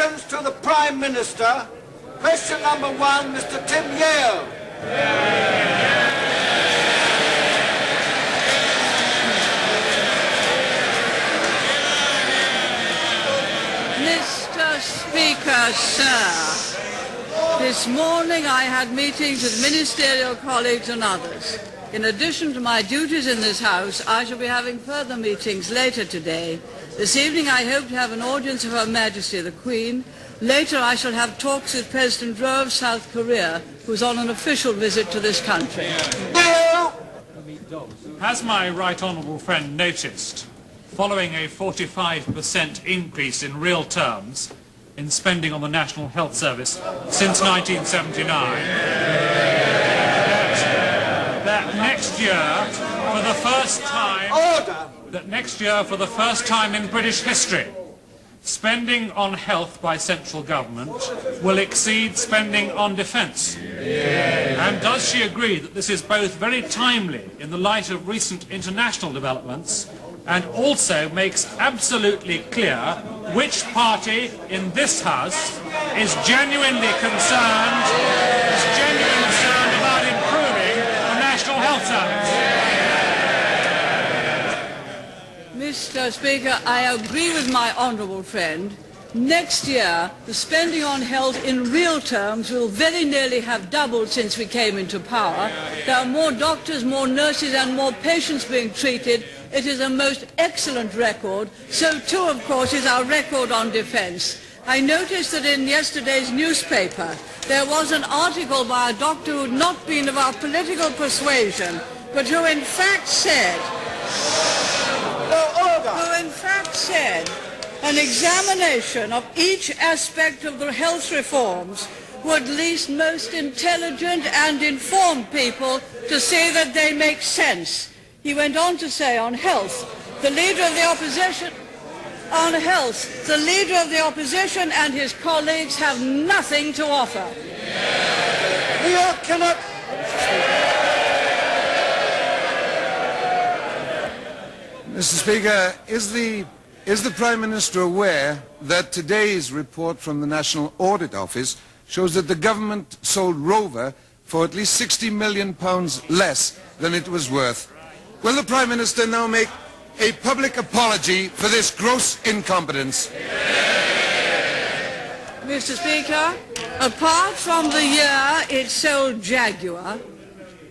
Questions to the Prime Minister. Question number 1, Mr. Tim Yale. Mr. Speaker, sir, this morning I had meetings with ministerial colleagues and others. In addition to my duties in this House, I shall be having further meetings later today. This evening I hope to have an audience of Her Majesty the Queen. Later I shall have talks with President Roh of South Korea, who is on an official visit to this country. Has my right honourable friend noticed, following a 45% increase in real terms in spending on the National Health Service since 1979, that next year, for the first time... Order! That next year, for the first time in British history, spending on health by central government will exceed spending on defence. And does she agree that this is both very timely in the light of recent international developments and also makes absolutely clear which party in this House is genuinely concerned about improving the National Health Service? Mr. Speaker, I agree with my honourable friend. Next year, the spending on health in real terms will very nearly have doubled since we came into power. There are more doctors, more nurses and more patients being treated. It is a most excellent record. So too, of course, is our record on defence. I noticed that in yesterday's newspaper there was an article by a doctor who had not been of our political persuasion, but who in fact said an examination of each aspect of the health reforms would lead most intelligent and informed people to say that they make sense. He went on to say on health, the leader of the opposition and his colleagues have nothing to offer. Mr. Speaker, is the Prime Minister aware that today's report from the National Audit Office shows that the government sold Rover for at least £60 million less than it was worth? Will the Prime Minister now make a public apology for this gross incompetence? Mr. Speaker, apart from the year it sold Jaguar,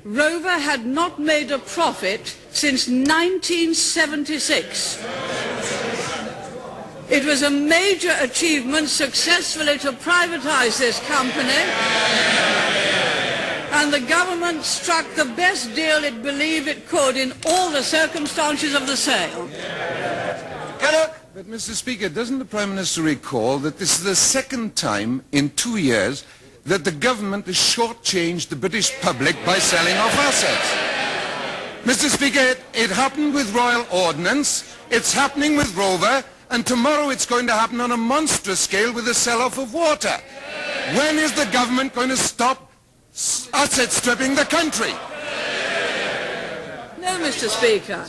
Rover had not made a profit since 1976. It was a major achievement successfully to privatise this company, and the government struck the best deal it believed it could in all the circumstances of the sale. But, Mr. Speaker, doesn't the Prime Minister recall that this is the second time in 2 years that the government has shortchanged the British public by selling off assets? Mr. Speaker, it happened with Royal Ordnance, it's happening with Rover, and tomorrow it's going to happen on a monstrous scale with the sell-off of water. When is the government going to stop asset stripping the country? No, Mr. Speaker.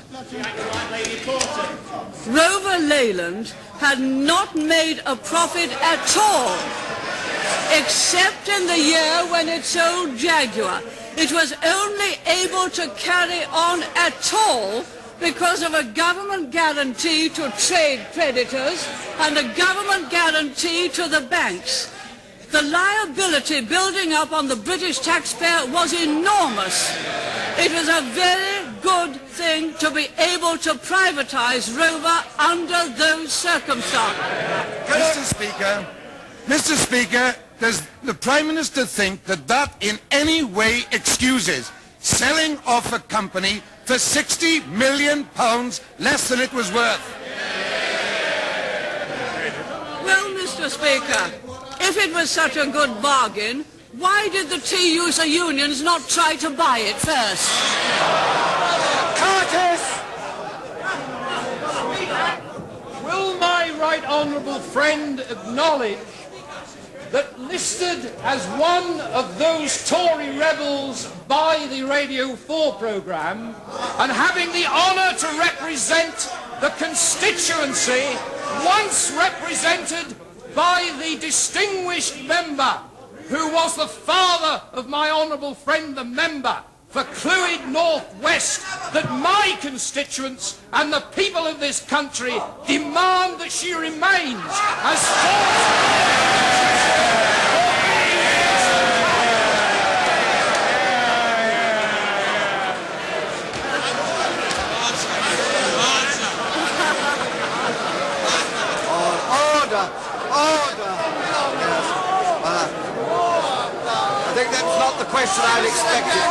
Rover Leyland had not made a profit at all, except in the year when it sold Jaguar. It was only able to carry on at all because of a government guarantee to trade creditors and a government guarantee to the banks. The liability building up on the British taxpayer was enormous. It was a very good thing to be able to privatise Rover under those circumstances. Mr. Speaker, does the Prime Minister think that that in any way excuses selling off a company for £60 million less than it was worth? Well, Mr. Speaker, if it was such a good bargain, why did the tea user unions not try to buy it first? Curtis! Will my right honourable friend acknowledge that listed as one of those Tory rebels by the Radio 4 programme and having the honour to represent the constituency once represented by the distinguished member who was the father of my honourable friend, the member for Clwyd North West, that my constituents and the people of this country demand that she remains as Order. I think that's not the question I'd expected.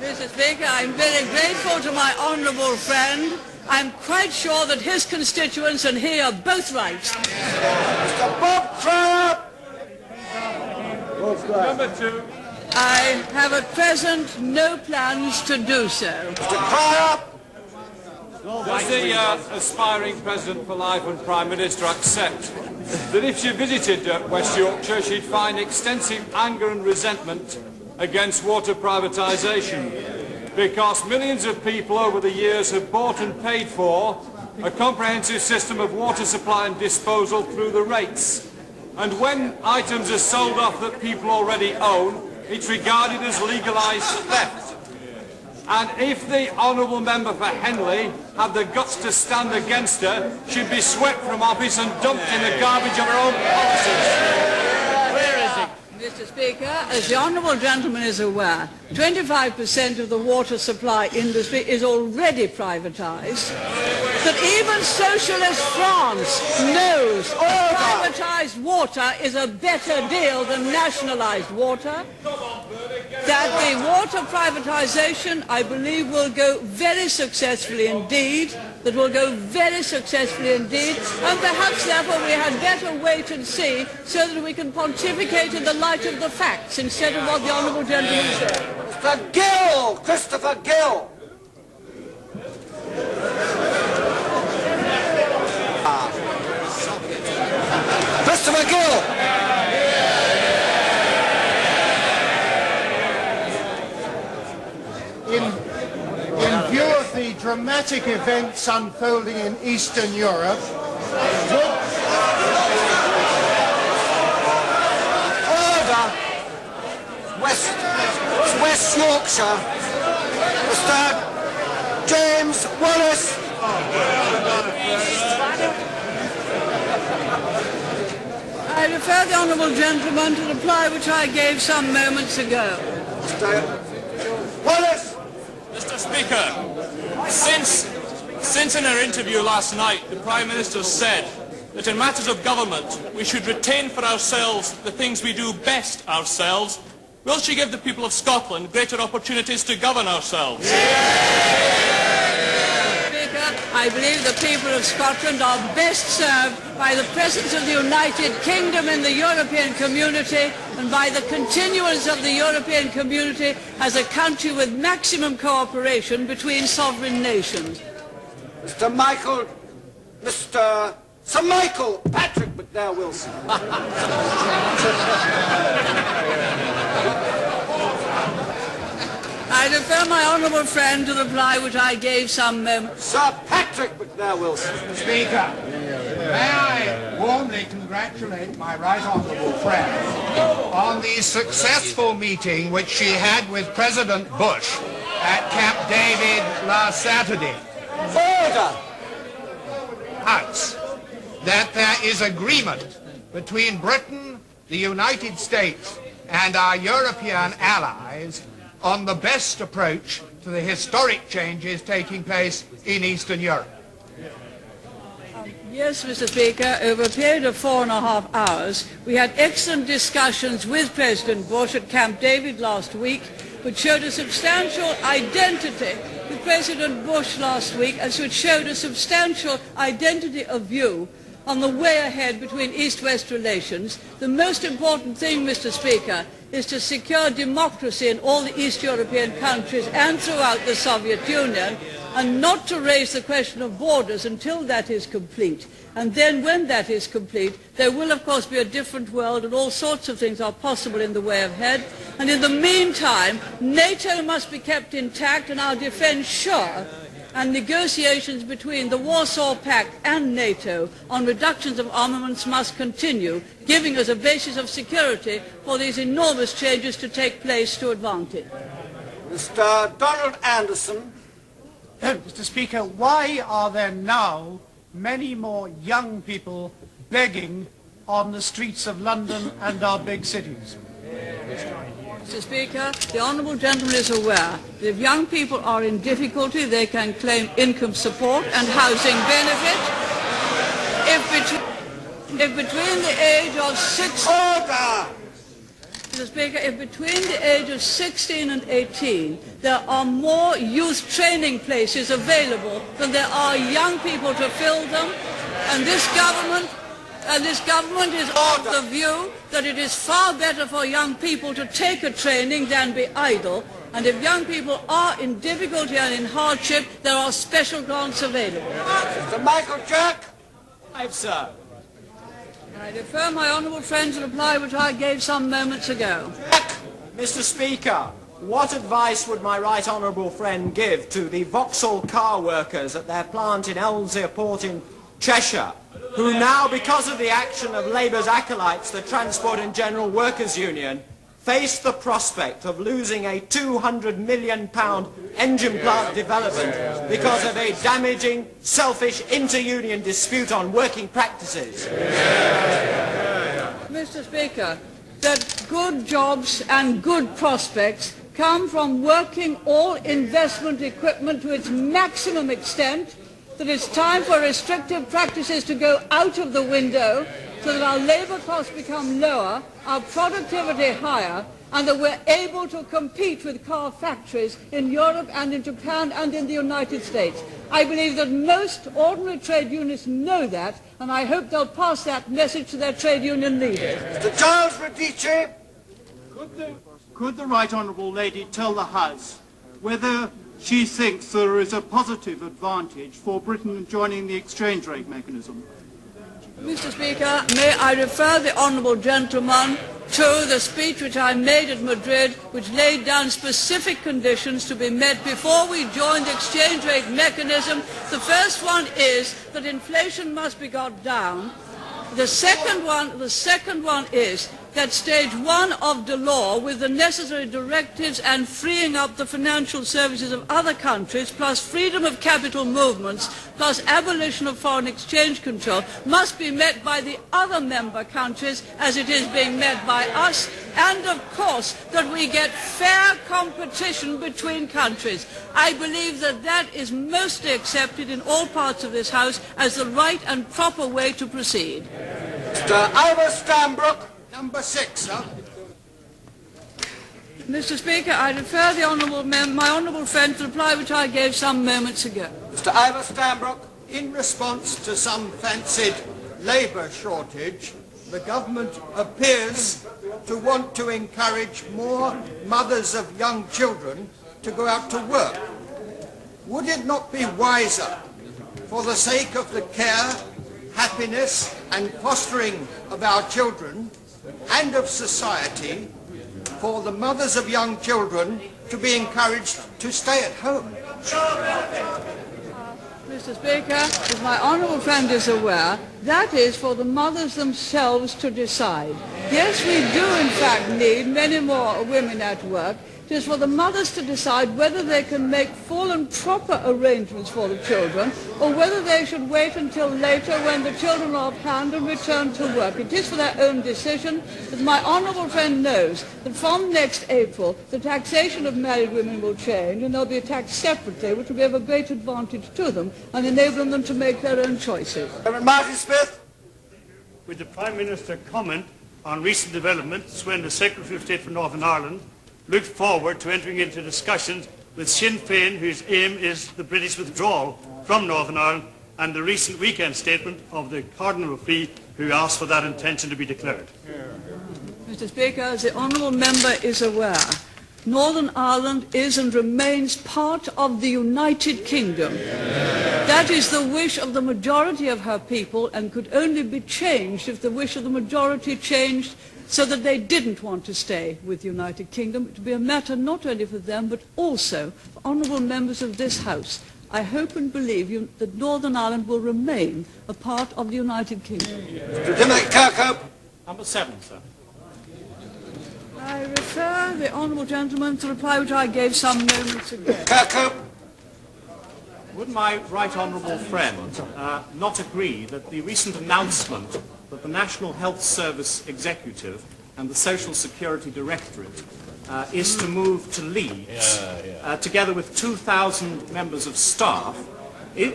Mr. Speaker, I'm very grateful to my honourable friend. I'm quite sure that his constituents and he are both right. Mr. Bob Cryer. Number 2. I have at present no plans to do so. Mr. Cryer. Does the aspiring President for Life and Prime Minister accept that if she visited West Yorkshire she'd find extensive anger and resentment against water privatisation? Because millions of people over the years have bought and paid for a comprehensive system of water supply and disposal through the rates. And when items are sold off that people already own, it's regarded as legalised theft. And if the honourable member for Henley had the guts to stand against her, she'd be swept from office and dumped in the garbage of her own policies. Where is it? Mr. Speaker, as the honourable gentleman is aware, 25% of the water supply industry is already privatised. That even socialist France knows that privatised water is a better deal than nationalised water. That the water privatisation, I believe, will go very successfully indeed, and perhaps therefore we had better wait and see so that we can pontificate in the light of the facts instead of what the honourable gentleman said. Mr. Gill, Christopher Gill. Christopher Gill. In view of the dramatic events unfolding in Eastern Europe, Order. West Yorkshire. Mr. James Wallace. I refer the honourable gentleman to the reply which I gave some moments ago. Mr. Wallace. Mr. Speaker, since in her interview last night, the Prime Minister said that in matters of government we should retain for ourselves the things we do best ourselves, will she give the people of Scotland greater opportunities to govern ourselves? I believe the people of Scotland are best served by the presence of the United Kingdom in the European community and by the continuance of the European community as a country with maximum cooperation between sovereign nations. Sir Michael Patrick McNair Wilson. I refer my honourable friend to the reply which I gave some moments. Sir Patrick McNair Wilson. Speaker, may I warmly congratulate my right honourable friend on the successful meeting which she had with President Bush at Camp David last Saturday. Order. House, that there is agreement between Britain, the United States and our European allies on the best approach to the historic changes taking place in Eastern Europe. Yes, Mr. Speaker, over a period of 4.5 hours, we had excellent discussions with President Bush at Camp David last week, which showed a substantial identity with President Bush last week, as which showed a substantial identity of view on the way ahead between East-West relations. The most important thing, Mr. Speaker, is to secure democracy in all the East European countries and throughout the Soviet Union, and not to raise the question of borders until that is complete. And then when that is complete, there will of course be a different world, and all sorts of things are possible in the way ahead. And in the meantime, NATO must be kept intact and our defence sure, and negotiations between the Warsaw Pact and NATO on reductions of armaments must continue, giving us a basis of security for these enormous changes to take place to advance it. Mr. Donald Anderson. Mr. Speaker, why are there now many more young people begging on the streets of London and our big cities? Mr. Speaker, the honourable gentleman is aware that if young people are in difficulty, they can claim income support and housing benefit. If between the age of 16... Order! Mr. Speaker, if between the age of 16 and 18 there are more youth training places available than there are young people to fill them, and this government is of the view that it is far better for young people to take a training than be idle, and if young people are in difficulty and in hardship, there are special grants available. Mr. Michael Jack. Sir. I defer my honourable friend's reply which I gave some moments ago. Mr. Speaker, what advice would my right honourable friend give to the Vauxhall car workers at their plant in Ellesmere Port in Cheshire, who now, because of the action of Labour's acolytes, the Transport and General Workers Union, face the prospect of losing a £200 million engine plant development because of a damaging, selfish inter-union dispute on working practices? Mr. Speaker, that good jobs and good prospects come from working all investment equipment to its maximum extent, that it's time for restrictive practices to go out of the window so that our labour costs become lower, our productivity higher, and that we're able to compete with car factories in Europe and in Japan and in the United States. I believe that most ordinary trade unionists know that, and I hope they'll pass that message to their trade union leaders. Mr. Charles Radice. Could the right honourable lady tell the House whether she thinks there is a positive advantage for Britain joining the exchange rate mechanism? Mr. Speaker, may I refer the honourable gentleman to the speech which I made at Madrid, which laid down specific conditions to be met before we join the exchange rate mechanism. The first one is that inflation must be got down. The second one is that stage one of Delors, with the necessary directives and freeing up the financial services of other countries, plus freedom of capital movements, plus abolition of foreign exchange control, must be met by the other member countries as it is being met by us, and of course that we get fair competition between countries. I believe that that is mostly accepted in all parts of this House as the right and proper way to proceed. Mr. Ivor Stanbrook. Number 6, sir. Mr. Speaker, I refer my honourable friend to the reply which I gave some moments ago. Mr. Ivor Stanbrook. In response to some fancied labour shortage, the government appears to want to encourage more mothers of young children to go out to work. Would it not be wiser, for the sake of the care, happiness and fostering of our children and of society, for the mothers of young children to be encouraged to stay at home? Mr. Speaker, as my honourable friend is aware, that is for the mothers themselves to decide. Yes, we do in fact need many more women at work. It is for the mothers to decide whether they can make full and proper arrangements for the children, or whether they should wait until later when the children are off hand and return to work. It is for their own decision. As my honourable friend knows, that from next April the taxation of married women will change, and they'll be taxed separately, which will be of a great advantage to them and enable them to make their own choices. Martin Smith. Would the Prime Minister comment on recent developments when the Secretary of State for Northern Ireland looked forward to entering into discussions with Sinn Féin, whose aim is the British withdrawal from Northern Ireland, and the recent weekend statement of the Cardinal O'Fee, who asked for that intention to be declared? Mr. Speaker, as the honourable member is aware, Northern Ireland is and remains part of the United Kingdom. That is the wish of the majority of her people, and could only be changed if the wish of the majority changed so that they didn't want to stay with the United Kingdom. It would be a matter not only for them but also for honourable members of this House. I hope and believe that Northern Ireland will remain a part of the United Kingdom. Timothy Kirkhope. Number 7, sir. I refer the honourable gentleman to the reply which I gave some moments ago. Kirkhope. Would my right honourable friend not agree that the recent announcement that the National Health Service Executive and the Social Security Directorate is to move to Leeds, together with 2,000 members of staff,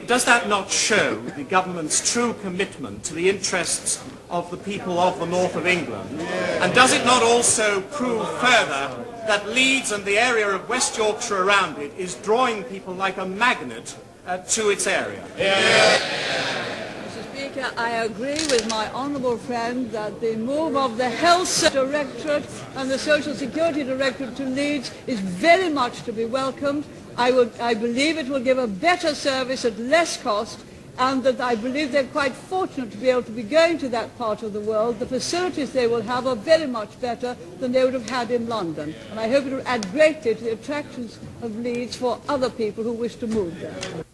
does that not show the government's true commitment to the interests of the people of the north of England? And does it not also prove further that Leeds and the area of West Yorkshire around it is drawing people like a magnet to its area? Mr. Speaker, I agree with my honourable friend that the move of the Health Directorate and the Social Security Directorate to Leeds is very much to be welcomed. I believe it will give a better service at less cost, and that I believe they're quite fortunate to be able to be going to that part of the world. The facilities they will have are very much better than they would have had in London, and I hope it will add greatly to the attractions of Leeds for other people who wish to move there.